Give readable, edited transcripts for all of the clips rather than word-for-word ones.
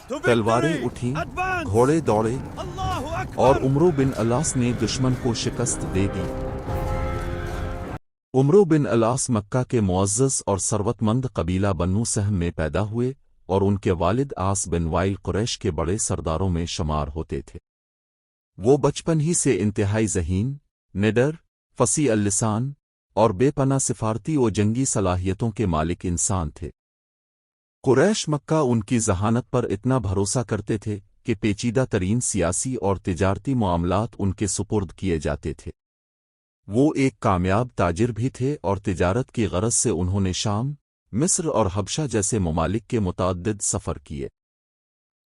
तलवारें उठीं, घोड़े दौड़े और उमरो बिन अलास ने दुश्मन को शिकस्त दे दी। उमरो बिन अलास मक्का के मुअज़्ज़ज़ और सरवतमंद कबीला बन्नू सहम में पैदा हुए और उनके वालिद आस बिन वाइल कुरैश के बड़े सरदारों में शुमार होते थे। वो बचपन ही से इंतहाई ज़हीन, निडर, फसी अल-लिसान और बेपना सिफारती व जंगी सलाहियतों के मालिक इंसान थे। कुरैश मक्का उनकी ज़हानत पर इतना भरोसा करते थे कि पेचीदा तरीन सियासी और तिजारती मामलात उनके सुपुर्द किए जाते थे। वो एक कामयाब ताजिर भी थे और तिजारत की गरज से उन्होंने शाम, मिस्र और हबशा जैसे ममालिक के मुतअद्दिद सफ़र किए।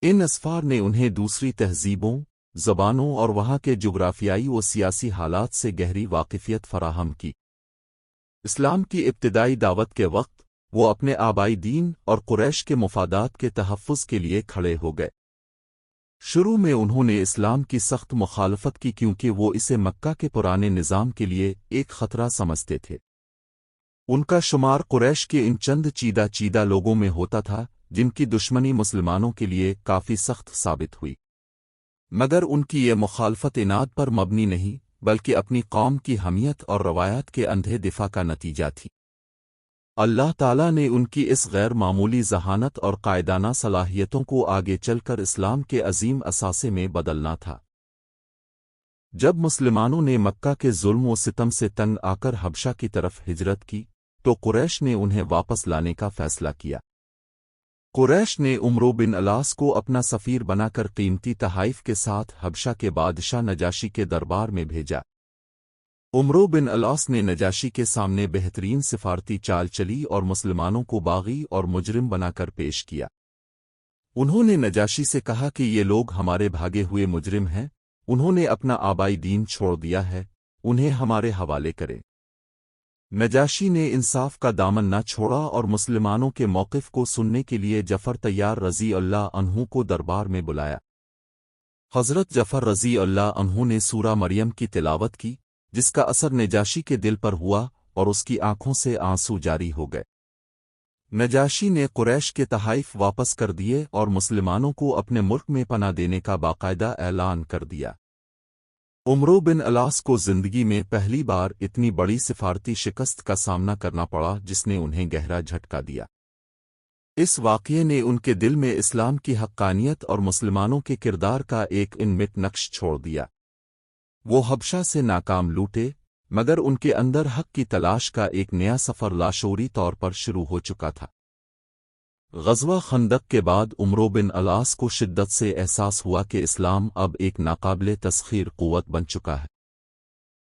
इन असफ़ार ने उन्हें दूसरी तहज़ीबों, ज़बानों और वहाँ के जुग़राफ़ियाई व सियासी हालात से गहरी वाक़िफ़ियत फ़राहम की। इस्लाम की इब्तिदाई दावत के वक्त वो अपने आबाई दीन और कुरैश के मुफादात के तहफ़्फ़ुज़ के लिए खड़े हो गए। शुरू में उन्होंने इस्लाम की सख्त मुखालफत की क्योंकि वो इसे मक्का के पुराने निज़ाम के लिए एक ख़तरा समझते थे। उनका शुमार कुरैश के इन चंद चीदा लोगों में होता था जिनकी दुश्मनी मुसलमानों के लिए काफ़ी सख्त साबित हुई। मगर उनकी ये मुखालफत इनाद पर मबनी नहीं बल्कि अपनी कौम की हमियत और रवायात के अंधे दिफा का नतीजा थी। अल्लाह ताला ने उनकी इस गैर मामूली ज़हानत और कायदाना सलाहियतों को आगे चलकर इस्लाम के अजीम असासे में बदलना था। जब मुसलमानों ने मक्का के जुल्म व सितम से तंग आकर हबशा की तरफ हिजरत की तो कुरैश ने उन्हें वापस लाने का फैसला किया। कुरैश ने उमरो बिन अलास को अपना सफ़ीर बनाकर कीमती तहाइफ के साथ हबशा के बादशाह नजाशी के दरबार में भेजा। उमरो बिन अलास ने नजाशी के सामने बेहतरीन सिफारती चाल चली और मुसलमानों को बागी और मुजरिम बनाकर पेश किया। उन्होंने नजाशी से कहा कि ये लोग हमारे भागे हुए मुजरिम हैं, उन्होंने अपना आबाई दीन छोड़ दिया है, उन्हें हमारे हवाले करें। नजाशी ने इंसाफ का दामन न छोड़ा और मुसलमानों के मौक़िफ़ को सुनने के लिए जफ़र तैयार रज़ी अल्लाह अन्हु को दरबार में बुलाया। हज़रत जफ़र रज़ी अल्लाह अन्हु ने सूरा मरियम की तिलावत की जिसका असर नजाशी के दिल पर हुआ और उसकी आंखों से आंसू जारी हो गए। नजाशी ने कुरैश के तहाइफ वापस कर दिए और मुसलमानों को अपने मुल्क में पनाह देने का बाकायदा ऐलान कर दिया। उमरो बिन अलास को ज़िंदगी में पहली बार इतनी बड़ी सिफारती शिकस्त का सामना करना पड़ा जिसने उन्हें गहरा झटका दिया। इस वाक़ये ने उनके दिल में इस्लाम की हक्कानियत और मुसलमानों के किरदार का एक इनमित नक्श छोड़ दिया। वो हबशा से नाकाम लूटे मगर उनके अंदर हक की तलाश का एक नया सफ़र लाशऊरी तौर पर शुरू हो चुका था। ग़ज़वा खंदक के बाद उमरो बिन अलास को शिद्दत से एहसास हुआ कि इस्लाम अब एक नाकाबिले तस्ख़ीर क़ुव्वत बन चुका है।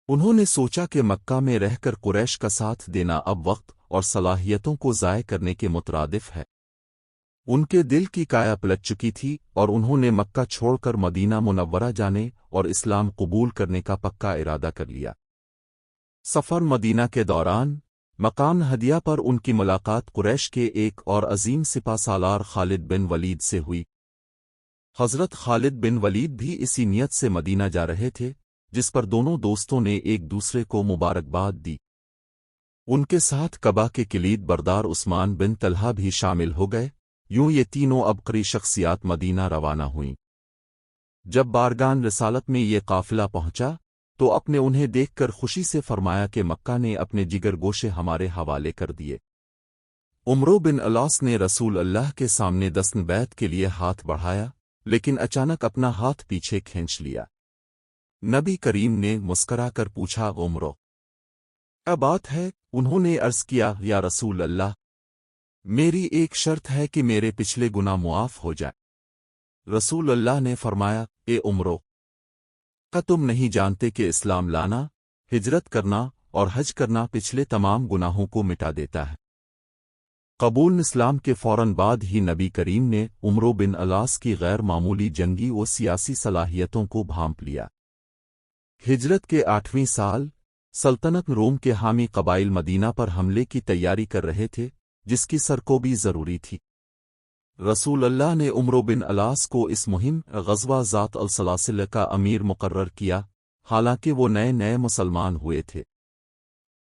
उन्होंने सोचा कि मक्का में रहकर कुरैश का साथ देना अब वक्त और सलाहियतों को ज़ाय करने के मुतरादिफ है। उनके दिल की काया पलट चुकी थी और उन्होंने मक्का छोड़कर मदीना मुनव्वरा जाने और इस्लाम कबूल करने का पक्का इरादा कर लिया। सफ़र मदीना के दौरान मकाम हदिया पर उनकी मुलाकात कुरैश के एक और अजीम सिपा सालार खालिद बिन वलीद से हुई। हज़रत खालिद बिन वलीद भी इसी नियत से मदीना जा रहे थे जिस पर दोनों दोस्तों ने एक दूसरे को मुबारकबाद दी। उनके साथ कबा के किलीद बरदार उस्मान बिन तलहा भी शामिल हो गए। यूं ये तीनों अबकरी शख्सियात मदीना रवाना हुईं। जब बारगान रिसालत में ये काफ़िला पहुंचा तो अपने उन्हें देखकर खुशी से फरमाया कि मक्का ने अपने जिगर गोशे हमारे हवाले कर दिए। उमरो बिन अलास ने रसूल अल्लाह के सामने दस्तन बैत के लिए हाथ बढ़ाया लेकिन अचानक अपना हाथ पीछे खींच लिया। नबी करीम ने मुस्कराकर पूछा, उमरो क्या बात है? उन्होंने अर्ज़ किया, या रसूल अल्लाह, मेरी एक शर्त है कि मेरे पिछले गुनाह मुआफ़ हो जाए। रसूल अल्लाह ने फरमाया, ए उमरो, क्या तुम नहीं जानते कि इस्लाम लाना, हिजरत करना और हज करना पिछले तमाम गुनाहों को मिटा देता है? कबूल इस्लाम के फ़ौरन बाद ही नबी करीम ने उमरो बिन अलास की गैर मामूली जंगी व सियासी सलाहियतों को भांप लिया। हिजरत के 8वें साल सल्तनत रोम के हामी कबाइल मदीना पर हमले की तैयारी कर रहे थे जिसकी सरकोबी ज़रूरी थी। रसूल अल्लाह ने उमरो बिन अलास को इस मुहिम ग़ज़वा ज़ात अल-सलासिल का अमीर मुकर्रर किया, हालांकि वो नए मुसलमान हुए थे।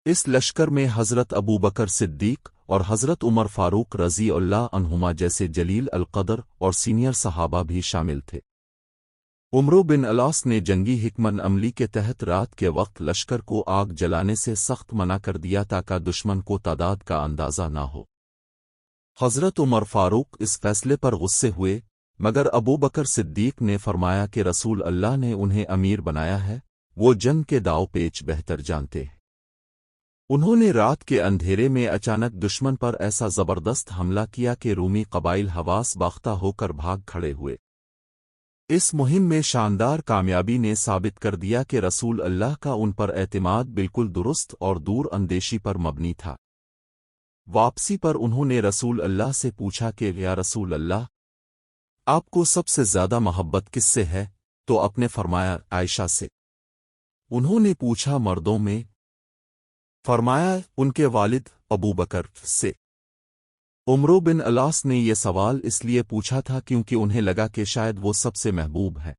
इस लश्कर में हज़रत अबू बकर सिद्दीक और हज़रत उमर फारूक रज़ी अल्लाह अन्हुमा जैसे जलील अलक़दर और सीनियर सहाबा भी शामिल थे। उमरो बिन अलास ने जंगी हिकमत अमली के तहत रात के वक्त लश्कर को आग जलाने से सख्त मना कर दिया ताकि दुश्मन को तादाद का अंदाज़ा ना हो। हज़रत उमर फारूक इस फैसले पर गुस्से हुए, मगर अबू बकर सिद्दीक ने फरमाया कि रसूल अल्लाह ने उन्हें अमीर बनाया है, वो जंग के दाव पेच बेहतर जानते हैं। उन्होंने रात के अंधेरे में अचानक दुश्मन पर ऐसा ज़बरदस्त हमला किया कि रूमी कबाइल हवास बाख्ता होकर भाग खड़े हुए। इस मुहिम में शानदार कामयाबी ने साबित कर दिया कि रसूल अल्लाह का उन पर एतमाद बिल्कुल दुरुस्त और दूर अंदेशी पर मबनी था। वापसी पर उन्होंने रसूल अल्लाह से पूछा कि या रसूल अल्लाह, आपको सबसे ज़्यादा मोहब्बत किससे है? तो आपने फरमाया आयशा से। उन्होंने पूछा मर्दों में? फरमाया उनके वालिद अबू बकर से। उमरो बिन अलास ने यह सवाल इसलिए पूछा था क्योंकि उन्हें लगा कि शायद वो सबसे महबूब है।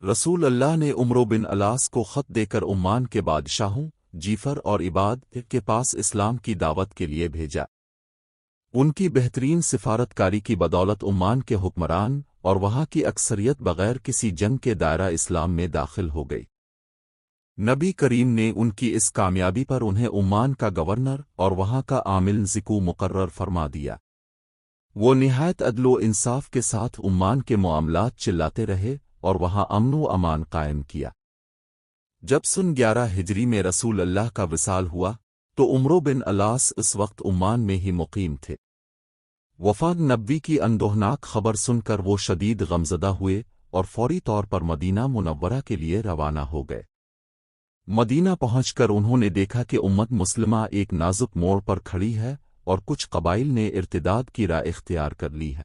रसूल अल्लाह ने उमरो बिन अलास को ख़त देकर उम्मान के बादशाहों जीफर और इबाद के पास इस्लाम की दावत के लिए भेजा। उनकी बेहतरीन सिफारतकारी की बदौलत उम्मान के हुक्मरान और वहाँ की अक्सरियत बग़ैर किसी जंग के दायरा इस्लाम में दाखिल हो गई। नबी करीम ने उनकी इस कामयाबी पर उन्हें उम्मान का गवर्नर और वहाँ का आमिल ज़िकू मुकर्रर फरमा दिया। वो निहायत अदलो इंसाफ के साथ उम्मान के मामलात चिल्लाते रहे और वहाँ अमन व अमान कायम किया। जब सन 11 हिजरी में रसूल अल्लाह का विसाल हुआ तो उमरो बिन अलास इस वक्त उम्मान में ही मुकीम थे। वफ़ात नबी की अंदोहनाक खबर सुनकर वो शदीद गमज़दा हुए और फौरी तौर पर मदीना मुनव्वरा के लिए रवाना हो गए। मदीना पहुंचकर उन्होंने देखा कि उम्मत मुस्लिमा एक नाजुक मोड़ पर खड़ी है और कुछ कबाइल ने इर्तिदाद की राह इख्तियार कर ली है।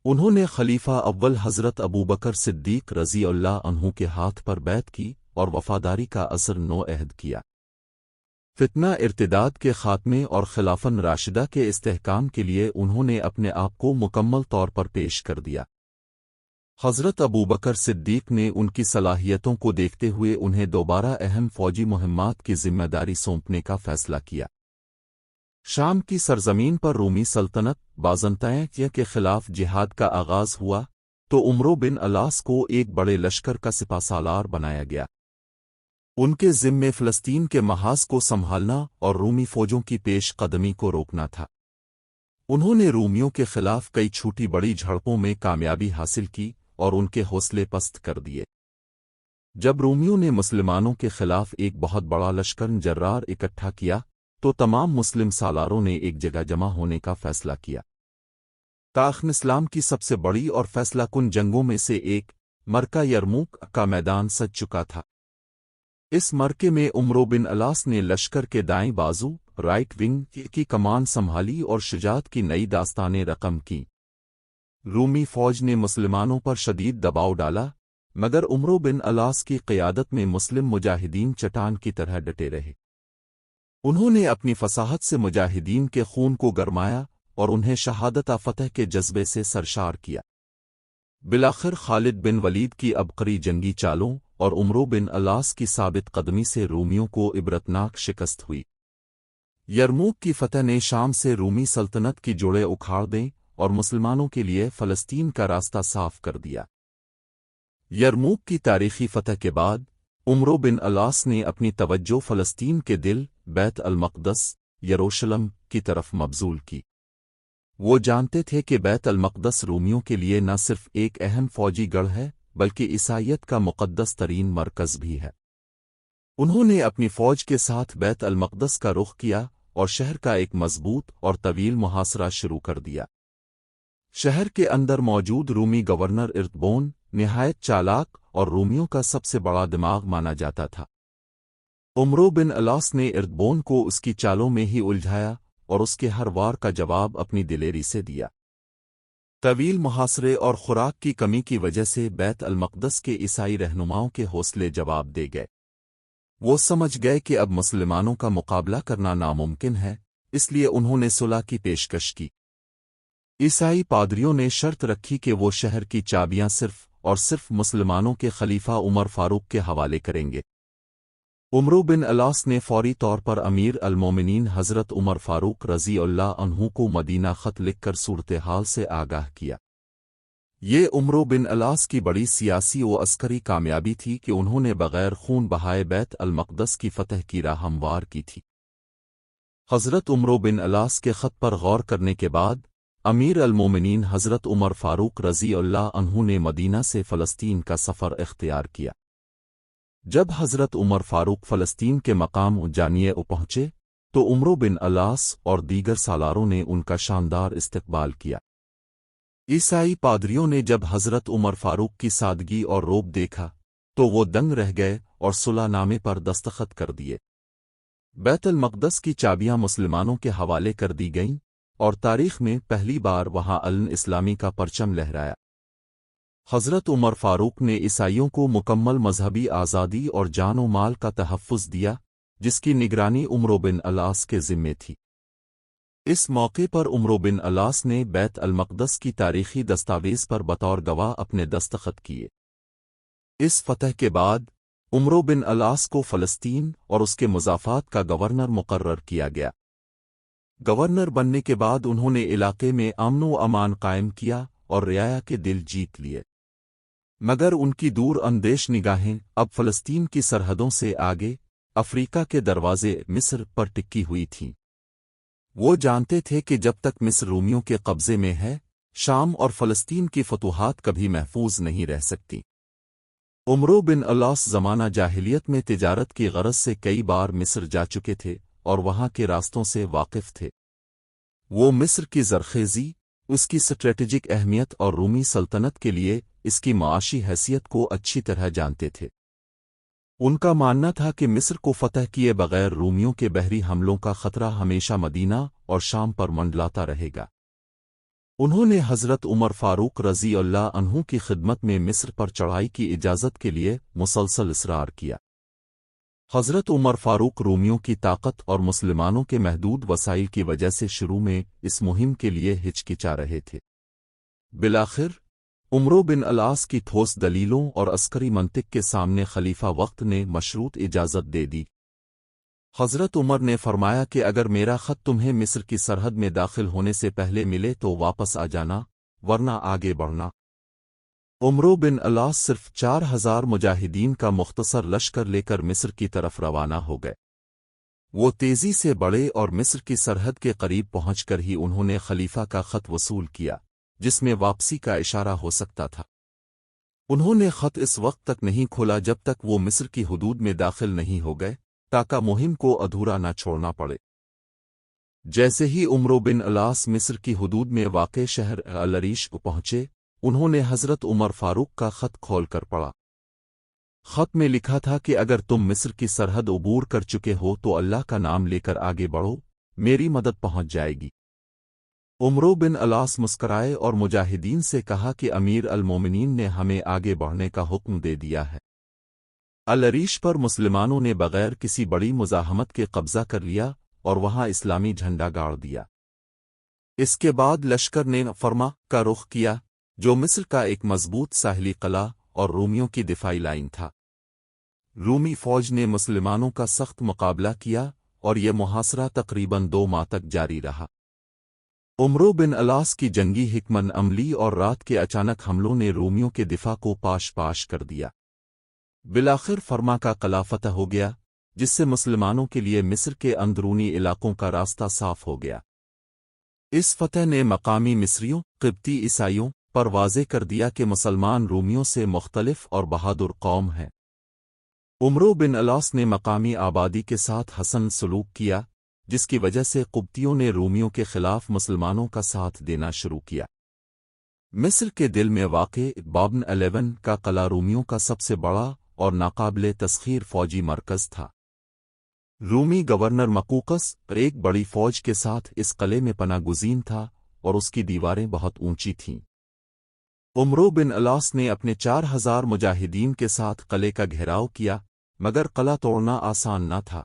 उन्होंने खलीफा अव्वल हज़रत अबू बकर सिद्दीक रज़ी अल्लाह अन्हु के हाथ पर बैत की और वफ़ादारी का असर नो अहद किया। फितना इर्तिदाद के खात्मे और खिलाफन राशिदा के इस्तेहकाम के लिए उन्होंने अपने आप को मुकम्मल तौर पर पेश कर दिया। हज़रत अबू बकर सिद्दीक ने उनकी सलाहियतों को देखते हुए उन्हें दोबारा अहम फौजी मुहिम्मात की जिम्मेदारी सौंपने का फैसला किया। शाम की सरजमीन पर रूमी सल्तनत बाज़ंताइन के खिलाफ जिहाद का आगाज़ हुआ तो उमरो बिन अलास को एक बड़े लश्कर का सिपाहसालार बनाया गया। उनके ज़िम्मे फ़लस्तीन के महाज को संभालना और रूमी फ़ौजों की पेश कदमी को रोकना था। उन्होंने रूमियों के खिलाफ कई छोटी बड़ी झड़पों में कामयाबी हासिल की और उनके हौसले पस्त कर दिए। जब रूमियों ने मुसलमानों के खिलाफ एक बहुत बड़ा लश्कर जर्रार इकट्ठा किया तो तमाम मुस्लिम सालारों ने एक जगह जमा होने का फैसला किया। तारीख़ इस्लाम की सबसे बड़ी और फैसलाकुन जंगों में से एक मरका यरमूक का मैदान सज चुका था। इस मरके में उमरो बिन अलास ने लश्कर के दाएं बाजू राइट विंग की कमान संभाली और शुजात की नई दास्तानें रकम की। रूमी फ़ौज ने मुसलमानों पर शदीद दबाव डाला, मगर उमरो बिन अलास की क़ियादत में मुस्लिम मुजाहिदीन चट्टान की तरह डटे रहे। उन्होंने अपनी फसाहत से मुजाहिदीन के खून को गरमाया और उन्हें शहादत फ़तह के जज्बे से सरशार किया। बिलाखिर खालिद बिन वलीद की अबकरी जंगी चालों और उमरो बिन अलास की साबित कदमी से रूमियों को इबरतनाक शिकस्त हुई। यरमूक की फतह ने शाम से रूमी सल्तनत की जोड़ें उखाड़ दें और मुसलमानों के लिए फ़लस्तीन का रास्ता साफ कर दिया। यरमूक की तारीख़ी फतह के बाद उमरो बिन अलास ने अपनी तवज्जो फ़लस्तीन के दिल बैत अल-मक़दस यरूशलेम की तरफ मबजूल की। वो जानते थे कि बैत अल-मक़दस रूमियों के लिए न सिर्फ एक अहम फ़ौजी गढ़ है बल्कि ईसाइयत का मुक़द्दस तरीन मरकज़ भी है। उन्होंने अपनी फ़ौज के साथ बैत अल-मक़दस का रुख किया और शहर का एक मज़बूत और तवील मुहासरा शुरू कर दिया। शहर के अंदर मौजूद रूमी गवर्नर इर्तबोन निहायत चालाक और रूमियों का सबसे बड़ा दिमाग माना जाता था। उमरो बिन अलास ने इर्तबोन को उसकी चालों में ही उलझाया और उसके हर वार का जवाब अपनी दिलेरी से दिया। तवील मुहासरे और खुराक की कमी की वजह से बैत अल-मक़दस के ईसाई रहनुमाओं के हौसले जवाब दे गए। वो समझ गए कि अब मुसलमानों का मुकाबला करना नामुमकिन है, इसलिए उन्होंने सुलह की पेशकश की। ईसाई पादरियों ने शर्त रखी कि वो शहर की चाबियां सिर्फ और सिर्फ मुसलमानों के खलीफा उमर फारूक के हवाले करेंगे। उमर बिन अलास ने फौरी तौर पर अमीर अल-मोमिनीन हज़रत उमर फ़ारूक रज़ी अल्लाह अन्हु को मदीना ख़त लिखकर सूरत-ए-हाल से आगाह किया। ये उमर बिन अलास की बड़ी सियासी व अस्करी कामयाबी थी कि उन्होंने बग़ैर खून बहाए बैत अल-मक़दस की फ़तह की राह हमवार की थी। हज़रत उमर बिन अलास के ख़त पर गौर करने के बाद अमीर अल-मोमिनीन हज़रत उमर फ़ारूक रज़ी अल्लाह अन्हु ने मदीना से फ़लस्तीन का सफ़र इख्तियार किया। जब हज़रत उमर फ़ारूक फ़लस्तीन के मकाम जानिए पहुँचे तो उमर बिन अलास और दीगर सालारों ने उनका शानदार इस्तक़बाल किया। ईसाई पादरियों ने जब हज़रत उमर फ़ारूक की सादगी और रौब देखा तो वो दंग रह गए और सुलहनामे पर दस्तखत कर दिए। बैतुल मक़दस की चाबियाँ मुसलमानों के हवाले कर दी गईं और तारीख़ में पहली बार वहाँ अल-इस्लामी का परचम लहराया। हज़रत उमर फ़ारूक ने ईसाइयों को मुकम्मल मज़हबी आज़ादी और जान व माल का तहफ़्फ़ुज़ दिया, जिसकी निगरानी उमर बिन अलास के ज़िम्मे थी। इस मौके पर उमर बिन अलास ने बैत अल-मक़दस की तारीख़ी दस्तावेज़ पर बतौर गवाह अपने दस्तखत किए। इस फ़तह के बाद उमर बिन अलास को फ़लस्तीन और उसके मुज़ाफ़ात का गवर्नर मुक़र्रर किया गया। गवर्नर बनने के बाद उन्होंने इलाक़े में अमन व अमान कायम किया और रियाया के दिल जीत लिए। मगर उनकी दूर अंदेश निगाहें अब फ़लस्तीन की सरहदों से आगे अफ्रीका के दरवाज़े मिस्र पर टिकी हुई थीं। वो जानते थे कि जब तक मिस्र रोमियों के कब्ज़े में है, शाम और फ़लस्तीन की फतूहात कभी महफूज नहीं रह सकती। उमर बिन अलास ज़माना जाहिलियत में तिजारत की गरज से कई बार मिस्र जा चुके थे और वहाँ के रास्तों से वाकिफ़ थे। वो मिस्र की ज़रख़ेज़ी, उसकी स्ट्रेटेजिक अहमियत और रूमी सल्तनत के लिए इसकी माशी हैसियत को अच्छी तरह जानते थे। उनका मानना था कि मिस्र को फ़तह किए बग़ैर रूमियों के बहरी हमलों का ख़तरा हमेशा मदीना और शाम पर मंडलाता रहेगा। उन्होंने हज़रत उमर फ़ारूक रज़ी अल्लाह अन्हु की खिदमत में मिस्र पर चढ़ाई की इजाज़त के लिए मुसलसल इसरार किया। हज़रत उमर फ़ारूक रूमियों की ताकत और मुसलमानों के महदूद वसाइल की वजह से शुरू में इस मुहिम के लिए हिचकिचा रहे थे। बिलाखिर उमर बिन अलास की ठोस दलीलों और अस्करी मंतिक के सामने खलीफा वक्त ने मशरूत इजाज़त दे दी। हज़रत उमर ने फरमाया कि अगर मेरा ख़त तुम्हें मिस्र की सरहद में दाखिल होने से पहले मिले तो वापस आ जाना, वरना आगे बढ़ना। उमर बिन अलास सिर्फ 4000 मुजाहिदीन का मुख्तसर लश्कर लेकर मिस्र की तरफ रवाना हो गए। वो तेज़ी से बढ़े और मिस्र की सरहद के करीब पहुंचकर ही उन्होंने खलीफा का ख़त वसूल किया, जिसमें वापसी का इशारा हो सकता था। उन्होंने ख़त इस वक्त तक नहीं खोला जब तक वो मिस्र की हुदूद में दाखिल नहीं हो गए, ताकि मुहिम को अधूरा न छोड़ना पड़े। जैसे ही उमर बिन अलास मिस्र की हुदूद में वाक़े शहर अल-अरीश को पहुँचे, उन्होंने हज़रत उमर फ़ारूक का ख़त खोल कर पढ़ा। ख़त में लिखा था कि अगर तुम मिस्र की सरहद अबूर कर चुके हो तो अल्लाह का नाम लेकर आगे बढ़ो, मेरी मदद पहुँच जाएगी। उमर बिन अलास मुस्कराए और मुजाहिदीन से कहा कि अमीर अल-मोमिनीन ने हमें आगे बढ़ने का हुक्म दे दिया है। अल-अरीश पर मुसलमानों ने बग़ैर किसी बड़ी मुज़ाहमत के कब्ज़ा कर लिया और वहाँ इस्लामी झंडा गाड़ दिया। इसके बाद लश्कर ने फरमा का रुख किया, जो मिस्र का एक मजबूत साहिली कला और रूमियों की दिफाई लाइन था। रूमी फ़ौज ने मुसलमानों का सख्त मुकाबला किया और यह मुहासरा तकरीबन 2 माह तक जारी रहा। उमर बिन अलास की जंगी हिकमत अमली और रात के अचानक हमलों ने रूमियों के दिफा को पाश कर दिया। बिलाखिर फरमा का कला फतह हो गया, जिससे मुसलमानों के लिए मिस्र के अंदरूनी इलाकों का रास्ता साफ हो गया। इस फतह ने मकामी मिस्रियों, क़िब्ती ईसाइयों पर वाज़े कर दिया कि मुसलमान रूमियों से मुख्तलिफ और बहादुर कौम है। उमर बिन अलास ने मकामी आबादी के साथ हसन सलूक किया, जिसकी वजह से क़ुब्तियों ने रूमियों के ख़िलाफ़ मुसलमानों का साथ देना शुरू किया। मिस्र के दिल में वाक़े बाबन 11 का क़ला रूमियों का सबसे बड़ा और नाकाबिले तस्ख़ीर फ़ौजी मरकज़ था। रूमी गवर्नर मकूकस एक बड़ी फ़ौज के साथ इस क़ले में पनाह गुज़ीन था और उसकी दीवारें बहुत ऊंची थीं। उमर बिन अलास ने अपने 4000 मुजाहिदीन के साथ क़ले का घेराव किया, मगर क़ला तोड़ना आसान न था।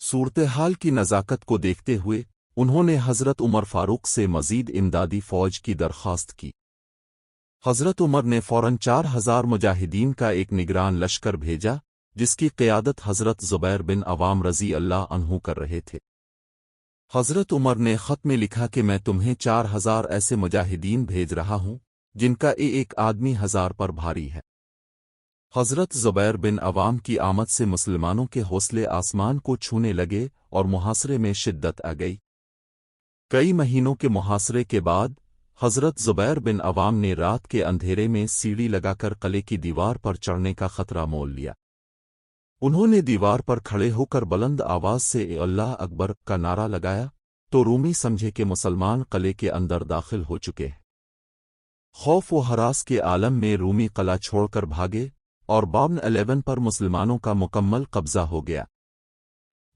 सूरत-ए-हाल की नज़ाकत को देखते हुए उन्होंने हज़रत उमर फ़ारूक से मज़ीद इमदादी फ़ौज की दरख्वास्त की। हज़रत उमर ने फ़ौरन 4000 मुजाहिदीन का एक निगरान लश्कर भेजा, جس کی قیادت حضرت زبیر بن عوام رضی اللہ عنہ کر رہے تھے۔ حضرت عمر نے خط میں لکھا کہ میں تمہیں 4000 ایسے مجاہدین بھیج رہا ہوں جن کا ایک آدمی 1000 پر بھاری ہے۔ حضرت زبیر بن عوام کی آمد سے مسلمانوں کے حوصلے آسمان کو چھونے لگے اور محاصرے میں شدت آ گئی۔ کئی مہینوں کے محاصرے کے بعد حضرت زبیر بن عوام نے رات کے اندھیرے میں سیڑھی لگا کر قلعے کی دیوار پر چڑھنے کا خطرہ مول لیا۔ انہوں نے دیوار پر کھڑے ہو کر بلند آواز سے اے اللہ اکبر کا نعرہ لگایا تو رومی سمجھے کہ مسلمان قلعے کے اندر داخل ہو چکے ہیں۔ خوف و ہراس کے عالم میں رومی قلعہ چھوڑ کر بھاگے اور بابن 11 پر مسلمانوں کا مکمل قبضہ ہو گیا۔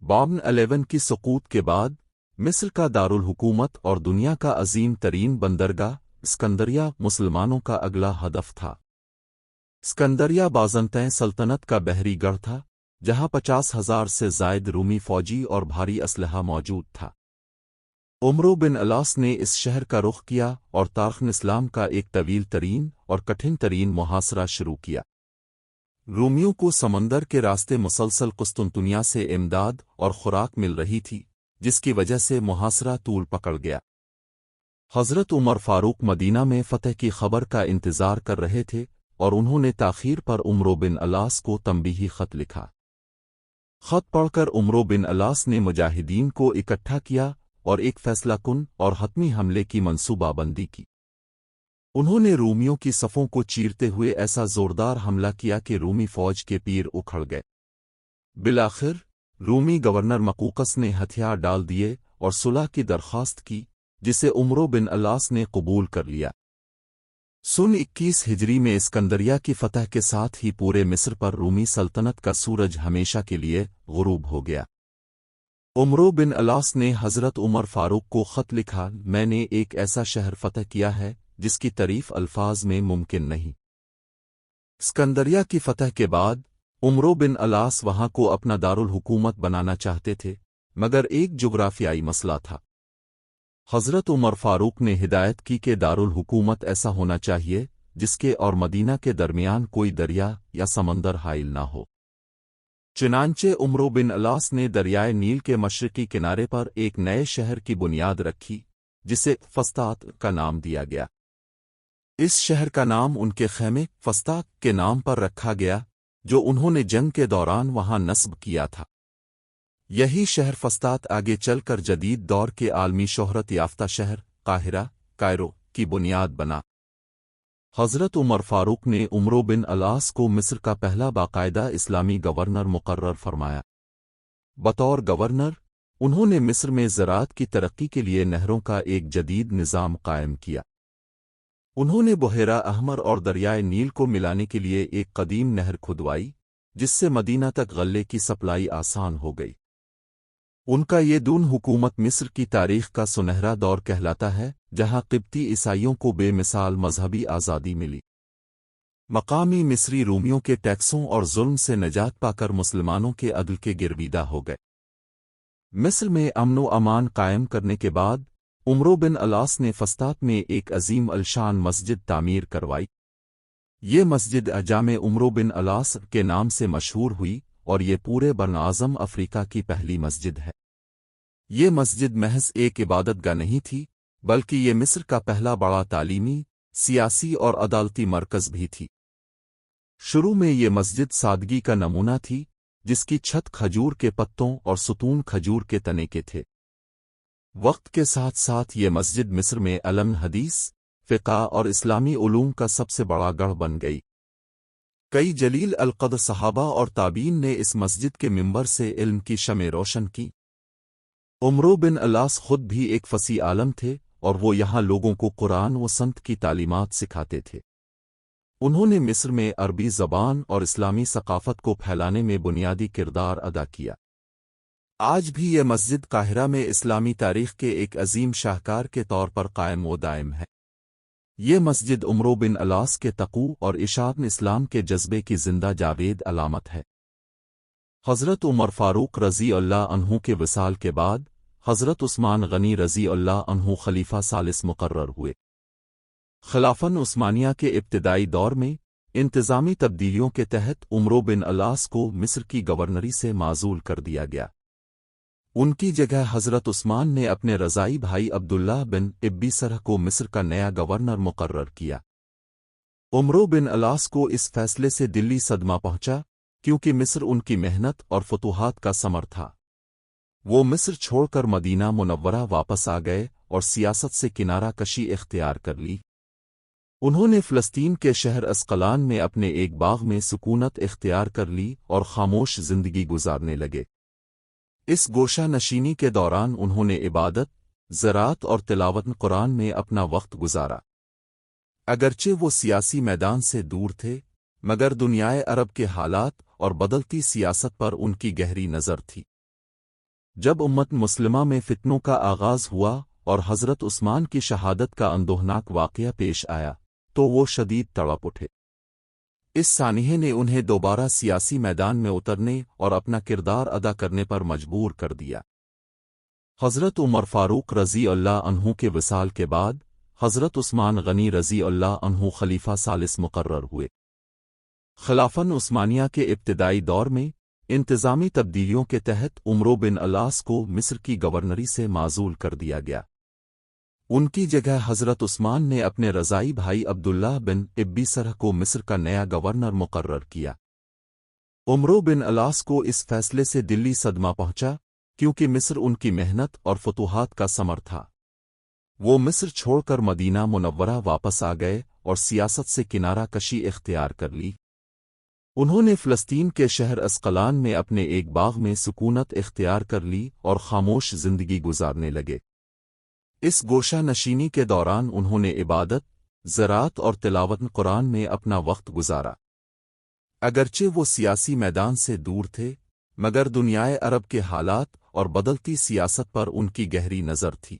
بابن 11 کی سقوط کے بعد مصر کا دارالحکومت اور دنیا کا عظیم ترین بندرگاہ اسکندریہ مسلمانوں کا اگلا ہدف تھا۔ اسکندریہ بازنطین سلطنت کا بحری گڑھ تھا جہاں 50,000 سے زائد رومی فوجی اور بھاری اسلحہ موجود تھا۔ عمرو بن الاس نے اس شہر کا رخ کیا اور تاریخ اسلام کا ایک طویل ترین اور کٹھن ترین محاصرہ شروع کیا۔ رومیوں کو سمندر کے راستے مسلسل قسطنطنیہ سے امداد اور خوراک مل رہی تھی، جس کی وجہ سے محاصرہ طول پکڑ گیا۔ حضرت عمر فاروق مدینہ میں فتح کی خبر کا انتظار کر رہے تھے اور انہوں نے تاخیر پر عمرو بن الاس کو تنبیہی خط لکھا۔ خط پڑھ کر عمرو بن الاس نے مجاہدین کو اکٹھا کیا اور ایک فیصلہ کن اور حتمی حملے کی منصوبہ بندی کی۔ انہوں نے رومیوں کی صفوں کو چیرتے ہوئے ایسا زوردار حملہ کیا کہ رومی فوج کے پیر اکھڑ گئے۔ بالآخر رومی گورنر مقوقس نے ہتھیار ڈال دیے اور صلح کی درخواست کی، جسے عمرو بن الاس نے قبول کر لیا۔ سن 21 ہجری میں اسکندریہ کی فتح کے ساتھ ہی پورے مصر پر رومی سلطنت کا سورج ہمیشہ کے لیے غروب ہو گیا۔ عمرو بن الاس نے حضرت عمر فاروق کو خط لکھا، میں نے ایک ایسا شہر فتح کیا ہے جس کی تعریف الفاظ میں ممکن نہیں۔ اسکندریہ کی فتح کے بعد عمرو بن الاس وہاں کو اپنا دارالحکومت بنانا چاہتے تھے، مگر ایک جغرافیائی مسئلہ تھا۔ حضرت عمر فاروق نے ہدایت کی کہ دارالحکومت ایسا ہونا چاہیے جس کے اور مدینہ کے درمیان کوئی دریا یا سمندر حائل نہ ہو۔ چنانچہ عمرو بن الاس نے دریائے نیل کے مشرقی کنارے پر ایک نئے شہر کی بنیاد رکھی جسے فسطاط کا نام دیا گیا۔ اس شہر کا نام ان کے خیمے فسطاط کے نام پر رکھا گیا جو انہوں نے جنگ کے دوران وہاں نصب کیا تھا۔ یہی شہر فسطاط آگے چل کر جدید دور کے عالمی شہرت یافتہ شہر قاہرہ کائرو کی بنیاد بنا۔ حضرت عمر فاروق نے عمرو بن الاس کو مصر کا پہلا باقاعدہ اسلامی گورنر مقرر فرمایا۔ بطور گورنر انہوں نے مصر میں زراعت کی ترقی کے لیے نہروں کا ایک جدید نظام قائم کیا۔ انہوں نے بحیرہ احمر اور دریائے نیل کو ملانے کے لیے ایک قدیم نہر کھدوائی جس سے مدینہ تک غلے کی سپلائی آسان ہو گئی۔ ان کا یہ دون حکومت مصر کی تاریخ کا سنہرا دور کہلاتا ہے جہاں قبطی عیسائیوں کو بے مثال مذہبی آزادی ملی۔ مقامی مصری رومیوں کے ٹیکسوں اور ظلم سے نجات پا کر مسلمانوں کے عدل کے گرویدہ ہو گئے۔ مصر میں امن و امان قائم کرنے کے بعد عمرو بن الاس نے فسطاط میں ایک عظیم الشان مسجد تعمیر کروائی۔ یہ مسجد جامع عمرو بن الاس کے نام سے مشہور ہوئی اور یہ پورے براعظم افریقہ کی پہلی مسجد ہے۔ یہ مسجد محض ایک عبادت گاہ نہیں تھی بلکہ یہ مصر کا پہلا بڑا تعلیمی، سیاسی اور عدالتی مرکز بھی تھی۔ شروع میں یہ مسجد سادگی کا نمونہ تھی جس کی چھت کھجور کے پتوں اور ستون کھجور کے تنے کے تھے۔ وقت کے ساتھ ساتھ یہ مسجد مصر میں علم حدیث، فقہ اور اسلامی علوم کا سب سے بڑا گڑھ بن گئی۔ کئی جلیل القدر صحابہ اور تابعین نے اس مسجد کے منبر سے علم کی شمع روشن کی۔ عمرو بن الاس خود بھی ایک فصیح عالم تھے اور وہ یہاں لوگوں کو قرآن و سنت کی تعلیمات سکھاتے تھے۔ انہوں نے مصر میں عربی زبان اور اسلامی ثقافت کو پھیلانے میں بنیادی کردار ادا کیا۔ آج بھی یہ مسجد قاہرہ میں اسلامی تاریخ کے ایک عظیم شاہکار کے طور پر قائم و دائم ہے۔ یہ مسجد عمرو بن الاس کے تقوی اور اشاعت اسلام کے جذبے کی زندہ جاوید علامت ہے۔ حضرت عمر فاروق رضی اللہ عنہ کے وصال کے بعد حضرت عثمان غنی رضی اللہ عنہ خلیفہ ثالث مقرر ہوئے۔ خلافت عثمانیہ کے ابتدائی دور میں انتظامی تبدیلیوں کے تحت عمرو بن العاص کو مصر کی گورنری سے معزول کر دیا گیا۔ ان کی جگہ حضرت عثمان نے اپنے رضائی بھائی عبداللہ بن ابی سرح کو مصر کا نیا گورنر مقرر کیا۔ عمرو بن العاص کو اس فیصلے سے دلی صدمہ پہنچا، کیونکہ مصر ان کی محنت اور فتوحات کا ثمر تھا۔ وہ مصر چھوڑ کر مدینہ منورہ واپس آ گئے اور سیاست سے کنارہ کشی اختیار کر لی۔ انہوں نے فلسطین کے شہر اسقلان میں اپنے ایک باغ میں سکونت اختیار کر لی اور خاموش زندگی گزارنے لگے۔ اس گوشہ نشینی کے دوران انہوں نے عبادت، زراعت اور تلاوت قرآن میں اپنا وقت گزارا۔ اگرچہ وہ سیاسی میدان سے دور تھے، مگر دنیائے عرب کے حالات اور بدلتی سیاست پر ان کی گہری نظر تھی۔ جب امت مسلمہ میں فتنوں کا آغاز ہوا اور حضرت عثمان کی شہادت کا اندوہناک واقعہ پیش آیا تو وہ شدید تڑپ اٹھے۔ اس سانحے نے انہیں دوبارہ سیاسی میدان میں اترنے اور اپنا کردار ادا کرنے پر مجبور کر دیا۔ حضرت عمر فاروق رضی اللہ عنہ کے وصال کے بعد حضرت عثمان غنی رضی اللہ عنہ خلیفہ ثالث مقرر ہوئے۔ خلافت عثمانیہ کے ابتدائی دور میں انتظامی تبدیلیوں کے تحت عمرو بن العاص کو مصر کی گورنری سے معزول کر دیا گیا۔ ان کی جگہ حضرت عثمان نے اپنے رضائی بھائی عبداللہ بن ابی سرح کو مصر کا نیا گورنر مقرر کیا۔ عمرو بن العاص کو اس فیصلے سے دلی صدمہ پہنچا، کیونکہ مصر ان کی محنت اور فتوحات کا ثمر تھا۔ وہ مصر چھوڑ کر مدینہ منورہ واپس آ گئے اور سیاست سے کنارہ کشی اختیار کر لی۔ انہوں نے فلسطین کے شہر اسقلان میں اپنے ایک باغ میں سکونت اختیار کر لی اور خاموش زندگی گزارنے لگے۔ اس گوشہ نشینی کے دوران انہوں نے عبادت، زراعت اور تلاوت قرآن میں اپنا وقت گزارا۔ اگرچہ وہ سیاسی میدان سے دور تھے، مگر دنیائے عرب کے حالات اور بدلتی سیاست پر ان کی گہری نظر تھی۔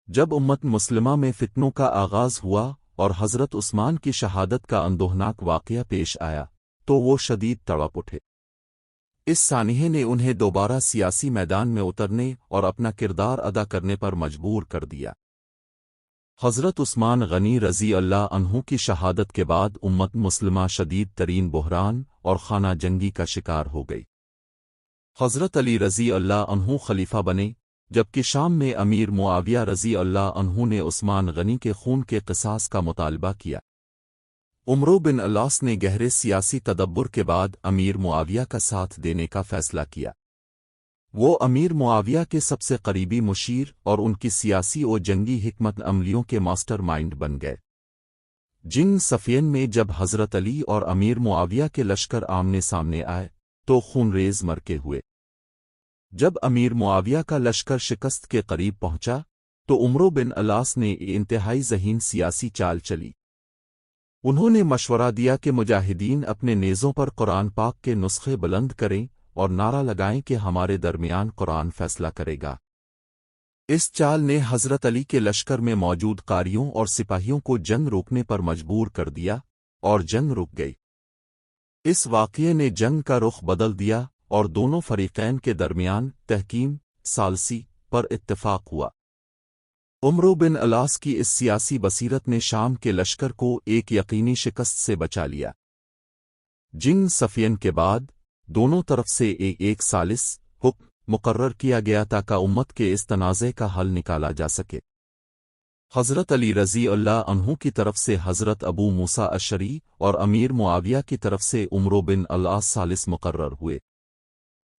جب امت مسلمہ میں فتنوں کا آغاز ہوا اور حضرت عثمان کی شہادت کا اندوہناک واقعہ پیش آیا تو وہ شدید تڑپ اٹھے۔ اس سانحے نے انہیں دوبارہ سیاسی میدان میں اترنے اور اپنا کردار ادا کرنے پر مجبور کر دیا۔ حضرت عثمان غنی رضی اللہ عنہ کی شہادت کے بعد امت مسلمہ شدید ترین بحران اور خانہ جنگی کا شکار ہو گئی۔ حضرت علی رضی اللہ عنہ خلیفہ بنے، جبکہ شام میں امیر معاویہ رضی اللہ عنہ نے عثمان غنی کے خون کے قصاص کا مطالبہ کیا۔ عمرو بن العاص نے گہرے سیاسی تدبر کے بعد امیر معاویہ کا ساتھ دینے کا فیصلہ کیا۔ وہ امیر معاویہ کے سب سے قریبی مشیر اور ان کی سیاسی و جنگی حکمت عملیوں کے ماسٹر مائنڈ بن گئے۔ جنگ صفین میں جب حضرت علی اور امیر معاویہ کے لشکر آمنے سامنے آئے تو خونریز معرکے ہوئے۔ جب امیر معاویہ کا لشکر شکست کے قریب پہنچا تو عمرو بن العاص نے انتہائی ذہین سیاسی چال چلی۔ انہوں نے مشورہ دیا کہ مجاہدین اپنے نیزوں پر قرآن پاک کے نسخے بلند کریں اور نعرہ لگائیں کہ ہمارے درمیان قرآن فیصلہ کرے گا۔ اس چال نے حضرت علی کے لشکر میں موجود قاریوں اور سپاہیوں کو جنگ روکنے پر مجبور کر دیا اور جنگ رک گئی۔ اس واقعے نے جنگ کا رخ بدل دیا اور دونوں فریقین کے درمیان تحکیم ثالثی پر اتفاق ہوا۔ عمرو بن العاص کی اس سیاسی بصیرت نے شام کے لشکر کو ایک یقینی شکست سے بچا لیا۔ جنگ صفین کے بعد دونوں طرف سے ایک ثالث حکم مقرر کیا گیا تاکہ امت کے اس تنازع کا حل نکالا جا سکے۔ حضرت علی رضی اللہ عنہ کی طرف سے حضرت ابو موسیٰ اشعری اور امیر معاویہ کی طرف سے عمرو بن العاص ثالث مقرر ہوئے۔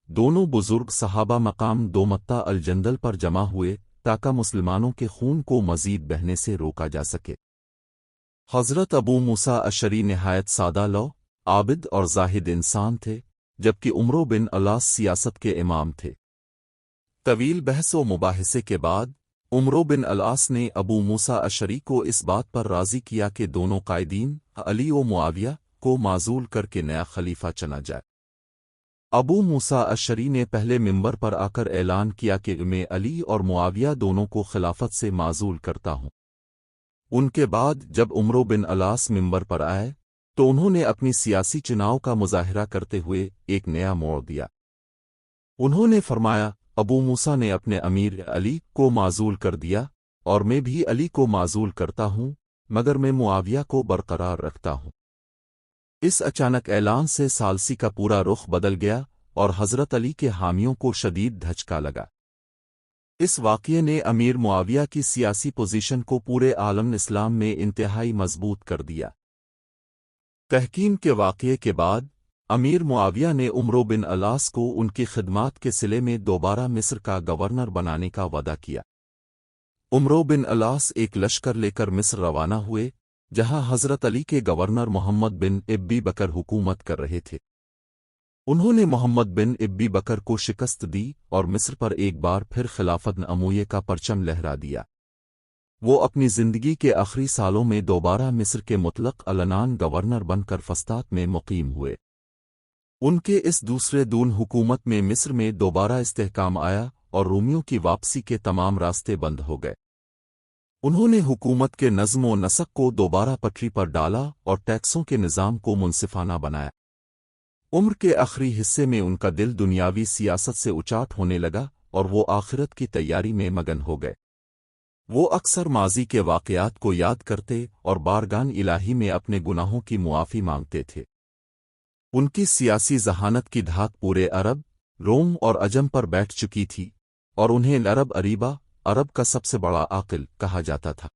دونوں بزرگ صحابہ مقام دومتہ الجندل پر جمع ہوئے تاکہ مسلمانوں کے خون کو مزید بہنے سے روکا جا سکے۔ حضرت ابو موسیٰ اشعری نہایت سادہ لو، عابد اور زاہد انسان تھے، جبکہ عمرو بن العاص سیاست کے امام تھے۔ طویل بحث و مباحثے کے بعد عمرو بن العاص نے ابو موسیٰ اشعری کو اس بات پر راضی کیا کہ دونوں قائدین علی و معاویہ کو معزول کر کے نیا خلیفہ چنا جائے۔ ابو موسیٰ اشعری نے پہلے منبر پر آ کر اعلان کیا کہ میں علی اور معاویہ دونوں کو خلافت سے معزول کرتا ہوں۔ ان کے بعد جب عمرو بن العاص منبر پر آئے تو انہوں نے اپنی سیاسی چناؤ کا مظاہرہ کرتے ہوئے ایک نیا موڑ دیا۔ انہوں نے فرمایا، ابو موسیٰ نے اپنے امیر علی کو معزول کر دیا اور میں بھی علی کو معزول کرتا ہوں، مگر میں معاویہ کو برقرار رکھتا ہوں۔ اس اچانک اعلان سے ثالثی کا پورا رخ بدل گیا اور حضرت علی کے حامیوں کو شدید دھچکا لگا۔ اس واقعے نے امیر معاویہ کی سیاسی پوزیشن کو پورے عالم اسلام میں انتہائی مضبوط کر دیا۔ تحکیم کے واقعے کے بعد امیر معاویہ نے عمرو بن العاص کو ان کی خدمات کے صلے میں دوبارہ مصر کا گورنر بنانے کا وعدہ کیا۔ عمرو بن العاص ایک لشکر لے کر مصر روانہ ہوئے، جہاں حضرت علی کے گورنر محمد بن ابی بکر حکومت کر رہے تھے۔ انہوں نے محمد بن ابی بکر کو شکست دی اور مصر پر ایک بار پھر خلافت امویہ کا پرچم لہرا دیا۔ وہ اپنی زندگی کے آخری سالوں میں دوبارہ مصر کے مطلق العنان گورنر بن کر فسطاط میں مقیم ہوئے۔ ان کے اس دوسرے دون حکومت میں مصر میں دوبارہ استحکام آیا اور رومیوں کی واپسی کے تمام راستے بند ہو گئے۔ انہوں نے حکومت کے نظم و نسق کو دوبارہ پٹری پر ڈالا اور ٹیکسوں کے نظام کو منصفانہ بنایا۔ عمر کے آخری حصے میں ان کا دل دنیاوی سیاست سے اچاٹ ہونے لگا اور وہ آخرت کی تیاری میں مگن ہو گئے۔ وہ اکثر ماضی کے واقعات کو یاد کرتے اور بارگاہ الہی میں اپنے گناہوں کی معافی مانگتے تھے۔ ان کی سیاسی ذہانت کی دھاک پورے عرب، روم اور عجم پر بیٹھ چکی تھی اور انہیں عرب اریبا، عرب کا سب سے بڑا عاقل کہا جاتا تھا۔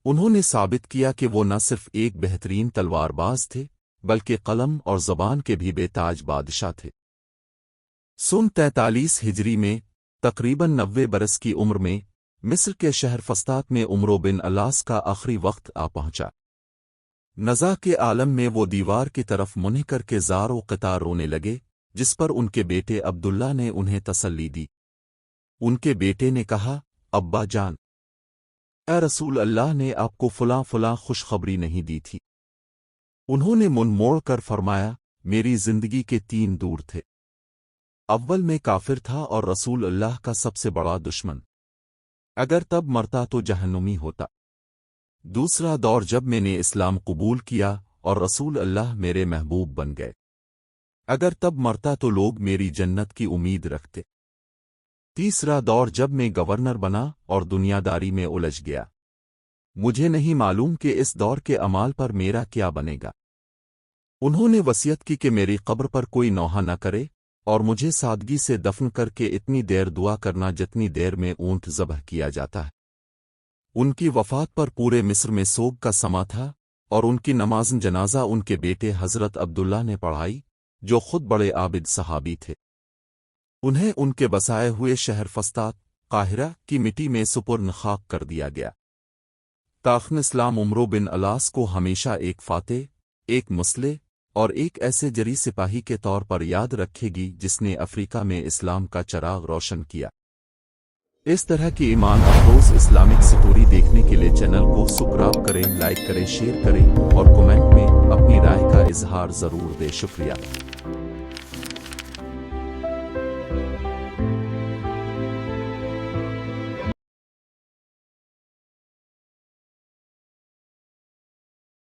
انہوں نے ثابت کیا کہ وہ نہ صرف ایک بہترین تلوار باز تھے بلکہ قلم اور زبان کے بھی بے تاج بادشاہ تھے۔ سن 43 ہجری میں تقریباً 90 برس کی عمر میں مصر کے شہر فسطاط میں عمرو بن العاص کا آخری وقت آ پہنچا۔ نزا کے عالم میں وہ دیوار کی طرف منہ کر کے زار و قطار رونے لگے، جس پر ان کے بیٹے عبداللہ نے انہیں تسلی دی۔ ان کے بیٹے نے کہا، ابا جان، اے رسول اللہ نے آپ کو فلاں فلاں خوشخبری نہیں دی تھی۔ انہوں نے من موڑ کر فرمایا، میری زندگی کے 3 دور تھے۔ اول میں کافر تھا اور رسول اللہ کا سب سے بڑا دشمن، اگر تب مرتا تو جہنمی ہوتا۔ دوسرا دور جب میں نے اسلام قبول کیا اور رسول اللہ میرے محبوب بن گئے، اگر تب مرتا تو لوگ میری جنت کی امید رکھتے۔ تیسرا دور جب میں گورنر بنا اور دنیا داری میں الجھ گیا، مجھے نہیں معلوم کہ اس دور کے اعمال پر میرا کیا بنے گا۔ انہوں نے وصیت کی کہ میری قبر پر کوئی نوحہ نہ کرے اور مجھے سادگی سے دفن کر کے اتنی دیر دعا کرنا جتنی دیر میں اونٹ ذبح کیا جاتا ہے۔ ان کی وفات پر پورے مصر میں سوگ کا سما تھا اور ان کی نماز جنازہ ان کے بیٹے حضرت عبداللہ نے پڑھائی، جو خود بڑے عابد صحابی تھے۔ انہیں ان کے بسائے ہوئے شہر فسطاط، قاہرہ کی مٹی میں سپرن خاک کر دیا گیا۔ تاریخ اسلام عمرو بن العاص کو ہمیشہ ایک فاتح، ایک مسلح اور ایک ایسے جری سپاہی کے طور پر یاد رکھے گی جس نے افریقہ میں اسلام کا چراغ روشن کیا۔ اس طرح کی ایمان افروز اسلامک سٹوری دیکھنے کے لیے چینل کو سبسکرائب کریں، لائک کریں، شیئر کریں اور کمنٹ میں اپنی رائے کا اظہار ضرور دیں۔ شکریہ۔